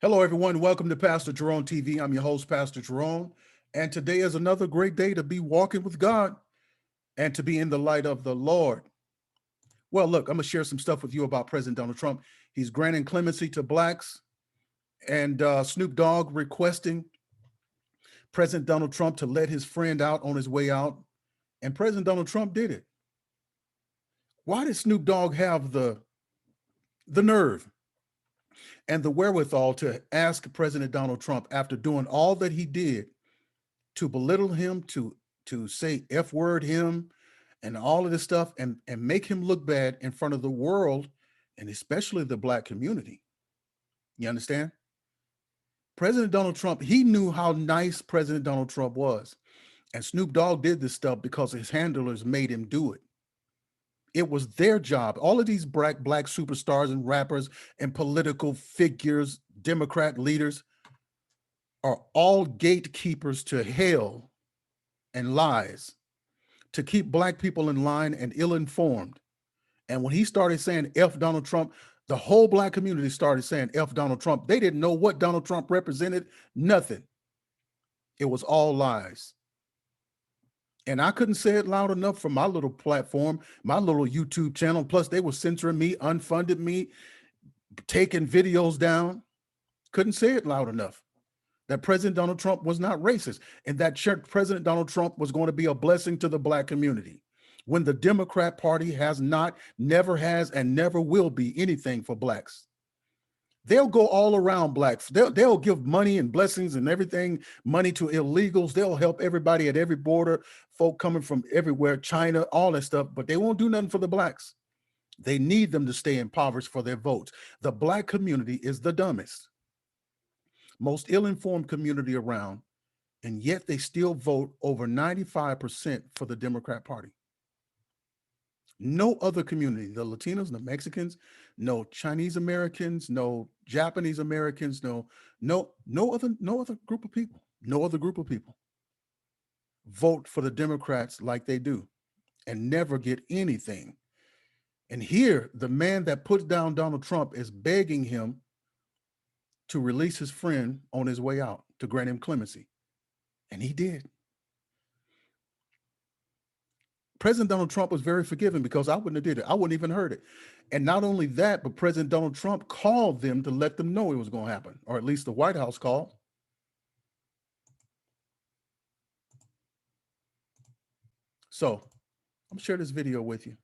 Hello, everyone. Welcome to Pastor Jerone TV. I'm your host, Pastor Jerone. And today is another great day to be walking with God and to be in the light of the Lord. Well, look, I'm going to share some stuff with you about President Donald Trump. He's granting clemency to blacks, and Snoop Dogg requesting President Donald Trump to let his friend out on his way out. And President Donald Trump did it. Why did Snoop Dogg have the nerve and the wherewithal to ask President Donald Trump, after doing all that he did, to belittle him, to say F word him and all of this stuff, and make him look bad in front of the world, and especially the black community? You understand? President Donald Trump, he knew how nice President Donald Trump was. And Snoop Dogg did this stuff because his handlers made him do it. It was their job. All of these black superstars and rappers and political figures, Democrat leaders, are all gatekeepers to hell and lies, to keep black people in line and ill-informed. And when he started saying F Donald Trump, the whole black community started saying F Donald Trump. They didn't know what Donald Trump represented, nothing. It was all lies. And I couldn't say it loud enough from my little platform, my little YouTube channel. Plus, they were censoring me, unfunded me, taking videos down. Couldn't say it loud enough that President Donald Trump was not racist, and that President Donald Trump was going to be a blessing to the black community, when the Democrat Party has not, never has, and never will be anything for blacks. They'll go all around blacks. They'll give money and blessings and everything, money to illegals. They'll help everybody at every border, folk coming from everywhere, China, all that stuff, but they won't do nothing for the blacks. They need them to stay impoverished for their votes. The black community is the dumbest, most ill-informed community around, and yet they still vote over 95% for the Democrat Party. No other community, the Latinos, the Mexicans, no Chinese Americans, no Japanese Americans, no other group of people, no other group of people vote for the Democrats like they do and never get anything. And here, the man that puts down Donald Trump is begging him to release his friend on his way out, to grant him clemency. And he did. President Donald Trump was very forgiving, because I wouldn't have did it. I wouldn't even heard it. And not only that, but President Donald Trump called them to let them know it was going to happen, or at least the White House called. So I'm gonna share this video with you.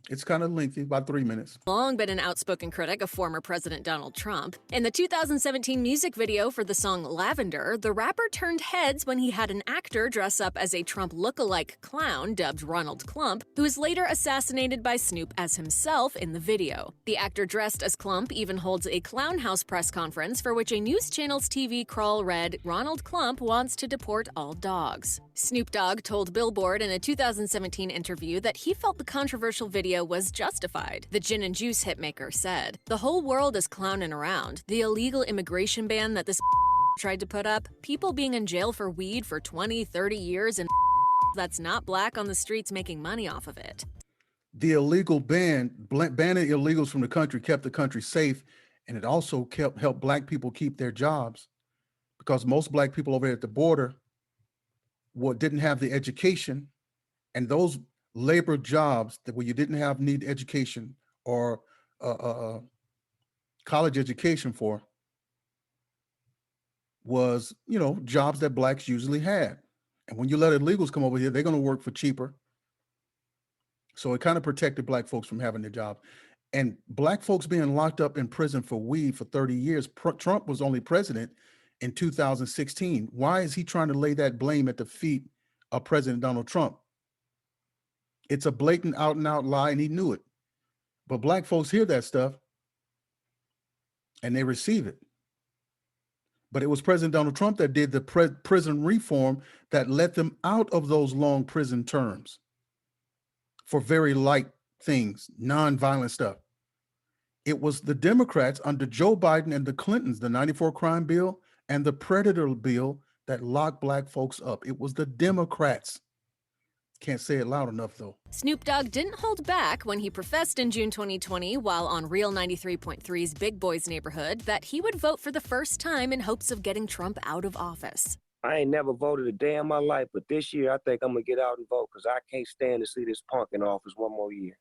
It's kind of lengthy, about 3 minutes. Long been an outspoken critic of former President Donald Trump. In the 2017 music video for the song Lavender, the rapper turned heads when he had an actor dress up as a Trump look-alike clown dubbed Ronald Clump, who was later assassinated by Snoop as himself in the video. The actor dressed as Clump even holds a clown house press conference for which a news channel's TV crawl read, "Ronald Clump wants to deport all dogs." Snoop Dogg told Billboard in a 2017 interview that he felt the controversial video was justified. The gin and juice hitmaker said, "The whole world is clowning around. The illegal immigration ban that this tried to put up, people being in jail for weed for 20, 30 years, and that's not black on the streets making money off of it." The illegal banning illegals from the country kept the country safe, and it also helped black people keep their jobs, because most black people over at the border didn't have the education, and those labor jobs that where you didn't need education or college education for was, jobs that blacks usually had. And when you let illegals come over here, they're going to work for cheaper. So it kind of protected black folks from having their job. And black folks being locked up in prison for weed for 30 years. Trump was only president in 2016. Why is he trying to lay that blame at the feet of President Donald Trump? It's a blatant out and out lie, and he knew it. But black folks hear that stuff and they receive it. But it was President Donald Trump that did the prison reform that let them out of those long prison terms for very light things, non-violent stuff. It was the Democrats under Joe Biden and the Clintons, the 94 crime bill and the predator bill, that locked black folks up. It was the Democrats. Can't say it loud enough, though. Snoop Dogg didn't hold back when he professed in June 2020 while on Real 93.3's Big Boys Neighborhood that he would vote for the first time in hopes of getting Trump out of office. I ain't never voted a day in my life, but this year I think I'm going to get out and vote because I can't stand to see this punk in office one more year.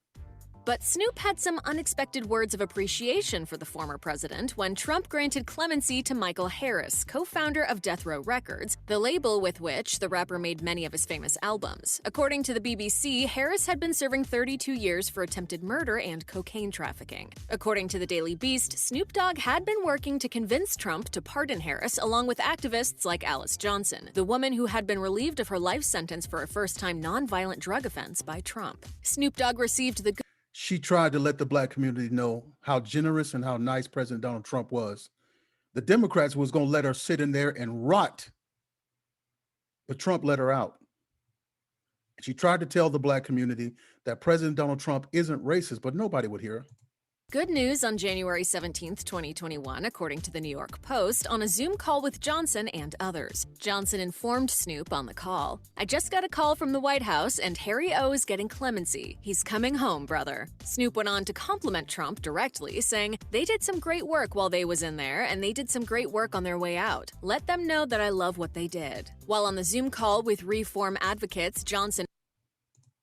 But Snoop had some unexpected words of appreciation for the former president when Trump granted clemency to Michael Harris, co-founder of Death Row Records, the label with which the rapper made many of his famous albums. According to the BBC, Harris had been serving 32 years for attempted murder and cocaine trafficking. According to the Daily Beast, Snoop Dogg had been working to convince Trump to pardon Harris along with activists like Alice Johnson, the woman who had been relieved of her life sentence for a first-time nonviolent drug offense by Trump. Snoop Dogg received the She tried to let the black community know how generous and how nice President Donald Trump was. The Democrats was going to let her sit in there and rot, but Trump let her out. She tried to tell the black community that President Donald Trump isn't racist, but nobody would hear her. Good news on January 17, 2021, according to the New York Post, on a Zoom call with Johnson and others. Johnson informed Snoop on the call, "I just got a call from the White House and Harry O is getting clemency. He's coming home, brother." Snoop went on to compliment Trump directly, saying, "They did some great work while they was in there and they did some great work on their way out. Let them know that I love what they did." While on the Zoom call with reform advocates Johnson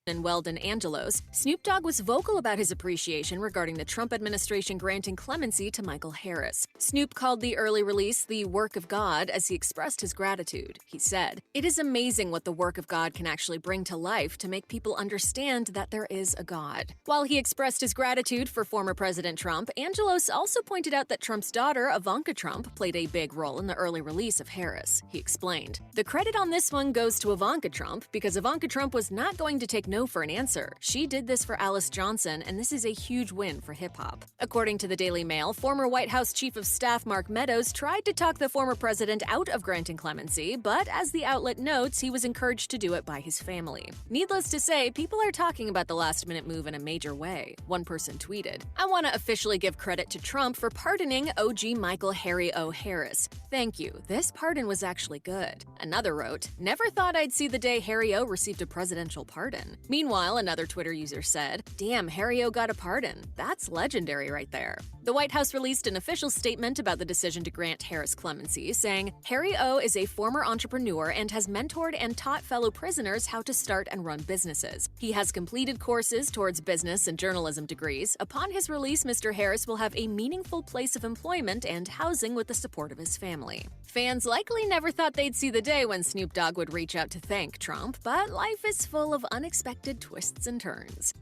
and Weldon Angelos, Snoop Dogg was vocal about his appreciation regarding the Trump administration granting clemency to Michael Harris. Snoop called the early release the work of God as he expressed his gratitude. He said, "It is amazing what the work of God can actually bring to life to make people understand that there is a God." While he expressed his gratitude for former President Trump, Angelos also pointed out that Trump's daughter, Ivanka Trump, played a big role in the early release of Harris. He explained, "The credit on this one goes to Ivanka Trump because Ivanka Trump was not going to take no for an answer. She did this for Alice Johnson, and this is a huge win for hip-hop." According to the Daily Mail, former White House Chief of Staff Mark Meadows tried to talk the former president out of granting clemency, but as the outlet notes, he was encouraged to do it by his family. Needless to say, people are talking about the last-minute move in a major way. One person tweeted, "I want to officially give credit to Trump for pardoning OG Michael Harry O. Harris. Thank you. This pardon was actually good." Another wrote, "Never thought I'd see the day Harry O. received a presidential pardon." Meanwhile, another Twitter user said, "Damn, Harry O got a pardon. That's legendary right there." The White House released an official statement about the decision to grant Harris clemency, saying, "Harry O is a former entrepreneur and has mentored and taught fellow prisoners how to start and run businesses. He has completed courses towards business and journalism degrees. Upon his release, Mr. Harris will have a meaningful place of employment and housing with the support of his family." Fans likely never thought they'd see the day when Snoop Dogg would reach out to thank Trump, but life is full of unexpected twists and turns.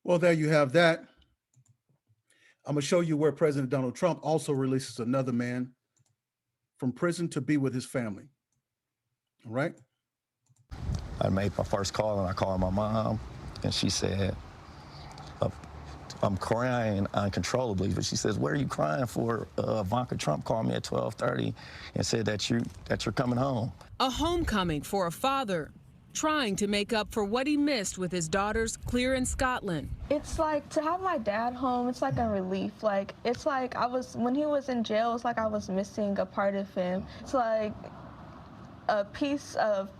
Well, there you have that. I'm going to show you where President Donald Trump also releases another man from prison to be with his family. All right? I made my first call and I called my mom and she said, I'm crying uncontrollably, but she says, "What are you crying for?" Ivanka Trump called me at 12:30 and said that you're coming home. A homecoming for a father trying to make up for what he missed with his daughters clear in Scotland. It's like to have my dad home, it's like a relief. Like it's like when he was in jail, it's like I was missing a part of him. It's like a piece of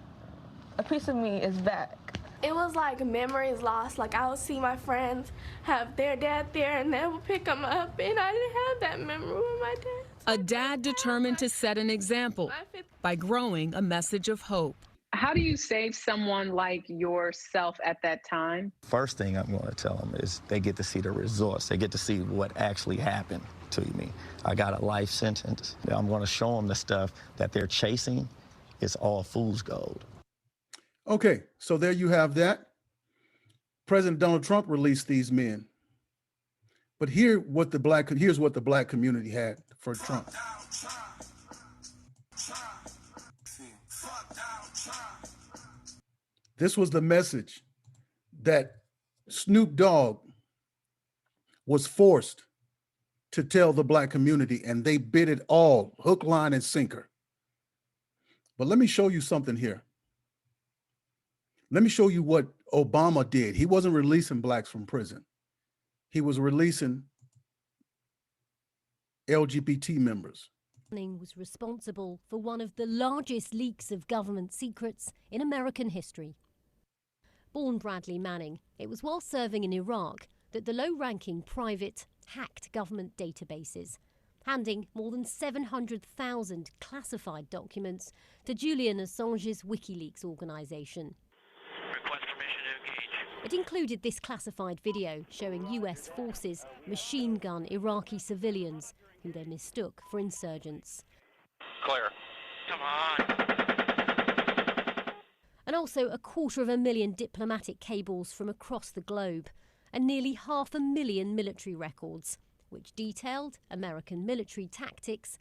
me is back. It was like memories lost. Like I would see my friends have their dad there and they would pick them up, and I didn't have that memory with my dad. A dad determined to set an example by growing a message of hope. How do you save someone like yourself at that time? First thing I'm going to tell them is they get to see the results. They get to see what actually happened to me. I got a life sentence. I'm going to show them the stuff that they're chasing is all fool's gold. Okay, so there you have that. President Donald Trump released these men. But here's what the black community had for Trump. This was the message that Snoop Dogg was forced to tell the black community, and they bid it all, hook, line, and sinker. But let me show you something here. Let me show you what Obama did. He wasn't releasing blacks from prison. He was releasing LGBT members. Was responsible for one of the largest leaks of government secrets in American history. Born Bradley Manning, it was while serving in Iraq that the low-ranking private hacked government databases, handing more than 700,000 classified documents to Julian Assange's WikiLeaks organisation. It included this classified video showing US forces machine gun Iraqi civilians who they mistook for insurgents. Clear. Come on. And also 250,000 diplomatic cables from across the globe and nearly 500,000 military records, which detailed American military tactics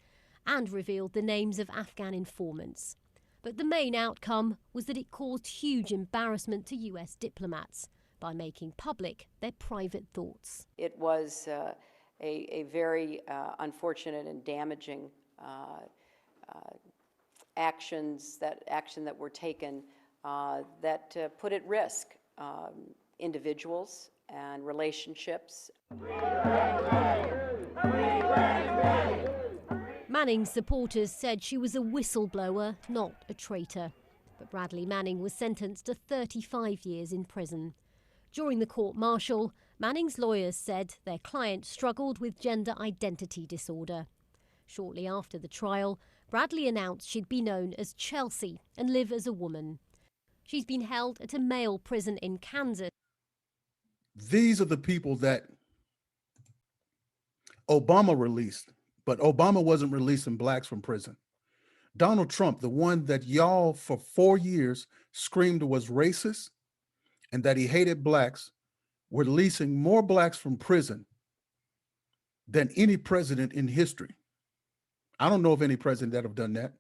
and revealed the names of Afghan informants. But the main outcome was that it caused huge embarrassment to US diplomats by making public their private thoughts. It was a very unfortunate and damaging action that were taken that put at risk individuals and relationships. Manning's supporters said she was a whistleblower, not a traitor. But Bradley Manning was sentenced to 35 years in prison. During the court-martial, Manning's lawyers said their client struggled with gender identity disorder. Shortly after the trial, Bradley announced she'd be known as Chelsea and live as a woman. She's been held at a male prison in Kansas. These are the people that Obama released, but Obama wasn't releasing blacks from prison. Donald Trump, the one that y'all for 4 years screamed was racist and that he hated blacks, were releasing more blacks from prison than any president in history. I don't know of any president that have done that.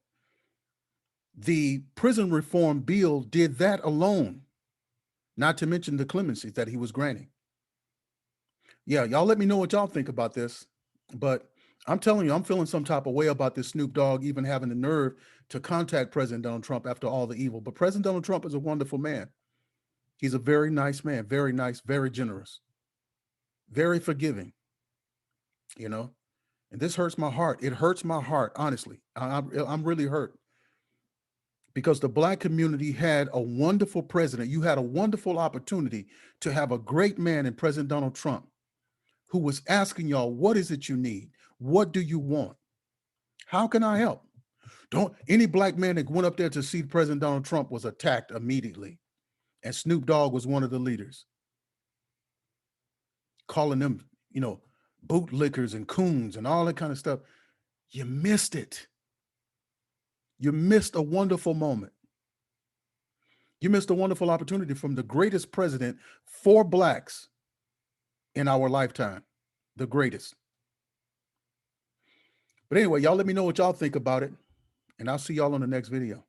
The prison reform bill did that alone, not to mention the clemencies that he was granting. Yeah, y'all let me know what y'all think about this, but I'm telling you, I'm feeling some type of way about this Snoop Dogg even having the nerve to contact President Donald Trump after all the evil. But President Donald Trump is a wonderful man. He's a very nice man, very nice, very generous, very forgiving, you know, and this hurts my heart. It hurts my heart, honestly. I'm really hurt because the black community had a wonderful president. You had a wonderful opportunity to have a great man in President Donald Trump who was asking y'all, what is it you need? What do you want? How can I help? Any black man that went up there to see President Donald Trump was attacked immediately. And Snoop Dogg was one of the leaders, calling them, you know, bootlickers and coons and all that kind of stuff. You missed it. You missed a wonderful moment. You missed a wonderful opportunity from the greatest president for blacks in our lifetime, the greatest. But anyway, y'all let me know what y'all think about it, and I'll see y'all on the next video.